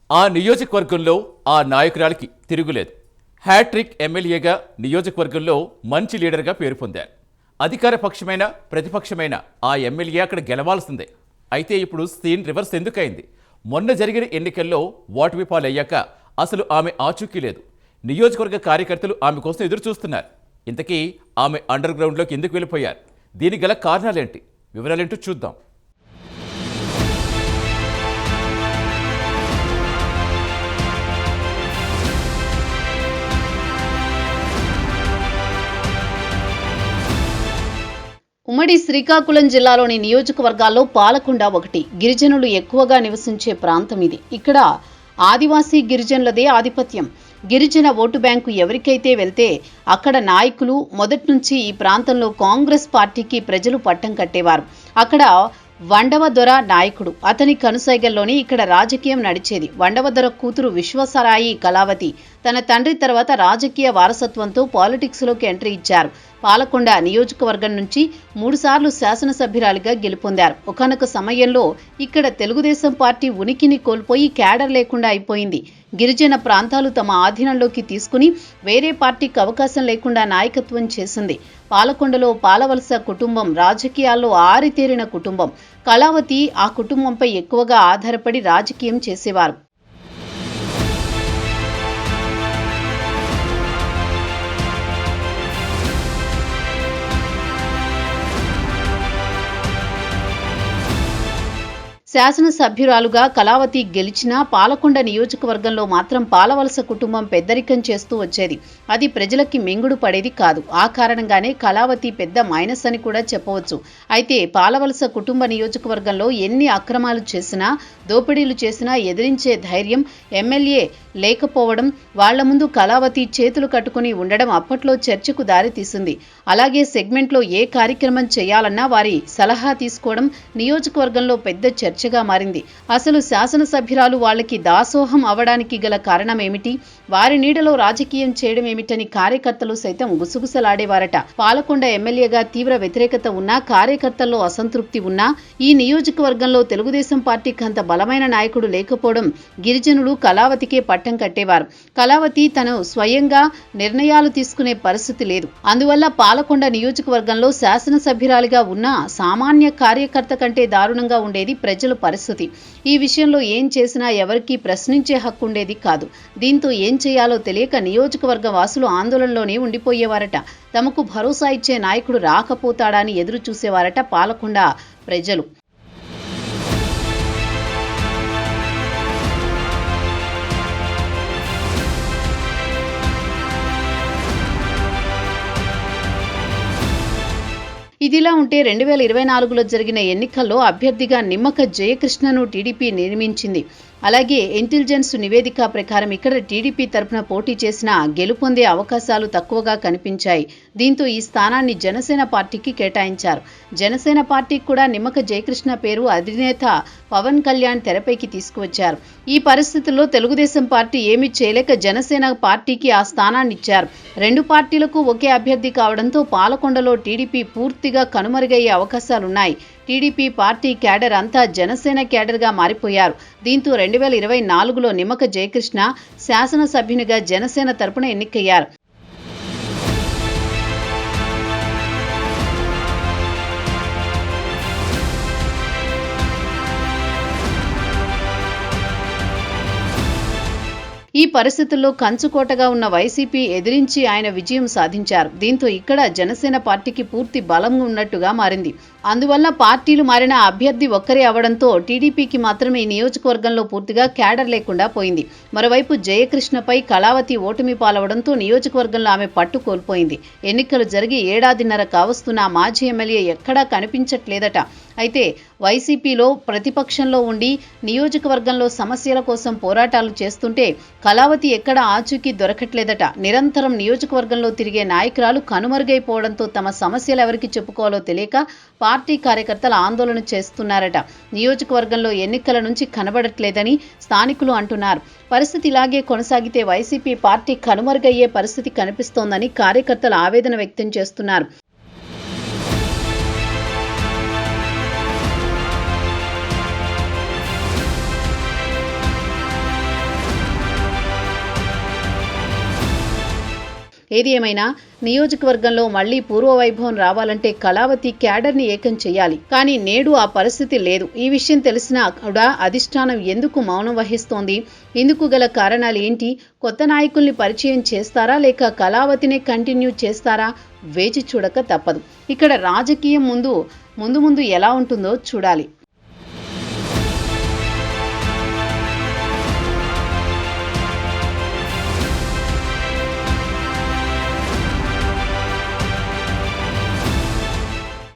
ఆ నియోజకవర్గంలో ఆ నాయకురాలికి తిరుగులేదు. హ్యాట్రిక్ ఎమ్మెల్యేగా నియోజకవర్గంలో మంచి లీడర్గా పేరు పొందారు. అధికార పక్షమైన ప్రతిపక్షమైన ఆ ఎమ్మెల్యే అక్కడ గెలవాల్సిందే. అయితే ఇప్పుడు సీన్ రివర్స్ ఎందుకైంది? మొన్న జరిగిన ఎన్నికల్లో ఓటమి పాలయ్యాక అసలు ఆమె ఆచూకీ లేదు. నియోజకవర్గ కార్యకర్తలు ఆమె కోసం ఎదురు చూస్తున్నారు. ఇంతకీ ఆమె అండర్ గ్రౌండ్లోకి ఎందుకు వెళ్ళిపోయారు? దీనికి గల కారణాలేంటి? వివరాలేంటో చూద్దాం. ఉమ్మడి శ్రీకాకుళం జిల్లాలోని నియోజకవర్గాల్లో పాలకొండ ఒకటి. గిరిజనులు ఎక్కువగా నివసించే ప్రాంతం ఇది. ఇక్కడ ఆదివాసీ గిరిజనులదే ఆధిపత్యం. గిరిజన ఓటు బ్యాంకు ఎవరికైతే వెళ్తే అక్కడ నాయకులు మొదటి నుంచి ఈ ప్రాంతంలో కాంగ్రెస్ పార్టీకి ప్రజలు పట్టం కట్టేవారు. అక్కడ వండవదొర నాయకుడు. అతని కనుసైగల్లోనే ఇక్కడ రాజకీయం నడిచేది. వండవదొర కూతురు విశ్వసరాయి కళావతి తన తండ్రి తర్వాత రాజకీయ వారసత్వంతో పాలిటిక్స్లోకి ఎంట్రీ ఇచ్చారు. పాలకొండ నియోజకవర్గం నుంచి 3 సార్లు శాసనసభ్యురాలిగా గెలుపొందారు. ఒకానొక సమయంలో ఇక్కడ తెలుగుదేశం పార్టీ ఉనికిని కోల్పోయి క్యాడర్ లేకుండా అయిపోయింది. గిరిజన ప్రాంతాలు తమ ఆధీనంలోకి తీసుకుని వేరే పార్టీకి అవకాశం లేకుండా నాయకత్వం చేసింది. పాలకొండలో పాలవలస కుటుంబం రాజకీయాల్లో ఆరితేరిన కుటుంబం. కళావతి ఆ కుటుంబంపై ఎక్కువగా ఆధారపడి రాజకీయం చేసేవారు. శాసనసభ్యురాలుగా కళావతి గెలిచినా పాలకొండ నియోజకవర్గంలో మాత్రం పాలవలస కుటుంబం పెద్దరికం చేస్తూ వచ్చేది. అది ప్రజలకి మింగుడు పడేది కాదు. ఆ కారణంగానే కళావతి పెద్ద మైనస్ అని కూడా చెప్పవచ్చు. అయితే పాలవలస కుటుంబ నియోజకవర్గంలో ఎన్ని అక్రమాలు చేసినా, దోపిడీలు చేసినా ఎదిరించే ధైర్యం ఎమ్మెల్యే లేకపోవడం, వాళ్ల ముందు కళావతి చేతులు కట్టుకుని ఉండడం అప్పట్లో చర్చకు దారితీసింది. అలాగే సెగ్మెంట్లో ఏ కార్యక్రమం చేయాలన్నా వారి సలహా తీసుకోవడం నియోజకవర్గంలో పెద్ద చర్చగా మారింది. అసలు శాసనసభ్యురాలు వాళ్ళకి దాసోహం అవడానికి గల కారణమేమిటి? వారి నీడలో రాజకీయం చేయడం ఏమిటని కార్యకర్తలు సైతం గుసగుసలాడేవారట. పాలకొండ ఎమ్మెల్యేగా తీవ్ర వ్యతిరేకత ఉన్నా, కార్యకర్తల్లో అసంతృప్తి ఉన్నా, ఈ నియోజకవర్గంలో తెలుగుదేశం పార్టీకి అంత బలమైన నాయకుడు లేకపోవడం గిరిజనులు కళావతికే పట్టం కట్టేవారు. కళావతి తను స్వయంగా నిర్ణయాలు తీసుకునే పరిస్థితి లేదు. అందువల్ల పాలకొండ నియోజకవర్గంలో శాసనసభ్యురాలిగా ఉన్న సామాన్య కార్యకర్త కంటే దారుణంగా ఉండేది ప్రజల పరిస్థితి. ఈ విషయంలో ఏం చేసినా ఎవరికీ ప్రశ్నించే హక్కు ఉండేది కాదు. దీంతో ఏం చేయాలో తెలియక నియోజకవర్గ వాసులు ఆందోళనలోనే ఉండిపోయేవారట. తమకు భరోసా ఇచ్చే నాయకుడు రాకపోతాడా అని ఎదురు చూసేవారట పాలకొండ ప్రజలు. ఇదిలా ఉంటే 2024లో జరిగిన ఎన్నికల్లో అభ్యర్థిగా నిమ్మక జయకృష్ణను టీడీపీ నియమించింది. అలాగే ఇంటెలిజెన్స్ నివేదిక ప్రకారం ఇక్కడ టీడీపీ తరఫున పోటీ చేసిన గెలుపొందే అవకాశాలు తక్కువగా కనిపించాయి. దీంతో ఈ స్థానాన్ని జనసేన పార్టీకి కేటాయించారు. జనసేన పార్టీకి కూడా నిమ్మక జయకృష్ణ పేరు అధినేత పవన్ కళ్యాణ్ తెరపైకి తీసుకువచ్చారు. ఈ పరిస్థితుల్లో తెలుగుదేశం పార్టీ ఏమీ చేయలేక జనసేన పార్టీకి ఆ స్థానాన్ని ఇచ్చారు. 2 పార్టీలకు ఒకే అభ్యర్థి కావడంతో పాలకొండలో టీడీపీ పూర్తిగా కనుమరుగయ్యే అవకాశాలున్నాయి. టీడీపీ పార్టీ క్యాడర్ అంతా జనసేన క్యాడర్గా మారిపోయారు. దీంతో 2024లో నిమ్మక జయకృష్ణ శాసనసభ్యునిగా జనసేన తరపున ఎన్నికయ్యారు. ఈ పరిస్థితుల్లో కంచుకోటగా ఉన్న వైసీపీ ఎదిరించి ఆయన విజయం సాధించారు. దీంతో ఇక్కడ జనసేన పార్టీకి పూర్తి బలం ఉన్నట్టుగా మారింది. అందువల్ల పార్టీలు మారిన అభ్యర్థి ఒక్కరే అవడంతో టీడీపీకి మాత్రం ఈ నియోజకవర్గంలో పూర్తిగా క్యాడర్ లేకుండా పోయింది. మరోవైపు జయకృష్ణపై కళావతి ఓటమి పాలవడంతో నియోజకవర్గంలో ఆమె పట్టు కోల్పోయింది. ఎన్నికలు జరిగి 1.5 ఏడాది కావస్తున్న మాజీ ఎమ్మెల్యే ఎక్కడా కనిపించట్లేదట. అయితే వైసీపీలో ప్రతిపక్షంలో ఉండి నియోజకవర్గంలో సమస్యల కోసం పోరాటాలు చేస్తుంటే కళావతి ఎక్కడ ఆచూకీ దొరకట్లేదట. నిరంతరం నియోజకవర్గంలో తిరిగే నాయకురాలు కనుమరుగైపోవడంతో తమ సమస్యలు ఎవరికి చెప్పుకోవాలో తెలియక పార్టీ కార్యకర్తలు ఆందోళన చేస్తున్నారట. నియోజకవర్గంలో ఎన్నికల నుంచి కనబడట్లేదని స్థానికులు అంటున్నారు. పరిస్థితి ఇలాగే కొనసాగితే వైసీపీ పార్టీ కనుమరుగయ్యే పరిస్థితి కనిపిస్తోందని కార్యకర్తలు ఆవేదన వ్యక్తం చేస్తున్నారు. ఏది ఏమైనా నియోజకవర్గంలో మళ్లీ పూర్వవైభవం రావాలంటే కళావతి క్యాడర్ని ఏకం చేయాలి. కానీ నేడు ఆ పరిస్థితి లేదు. ఈ విషయం తెలిసినా కూడా అధిష్టానం ఎందుకు మౌనం వహిస్తోంది? ఇందుకు గల కారణాలు ఏంటి? కొత్త నాయకుల్ని పరిచయం చేస్తారా లేక కళావతినే కంటిన్యూ చేస్తారా? వేచి చూడక తప్పదు. ఇక్కడ రాజకీయం ముందు ఎలా ఉంటుందో చూడాలి.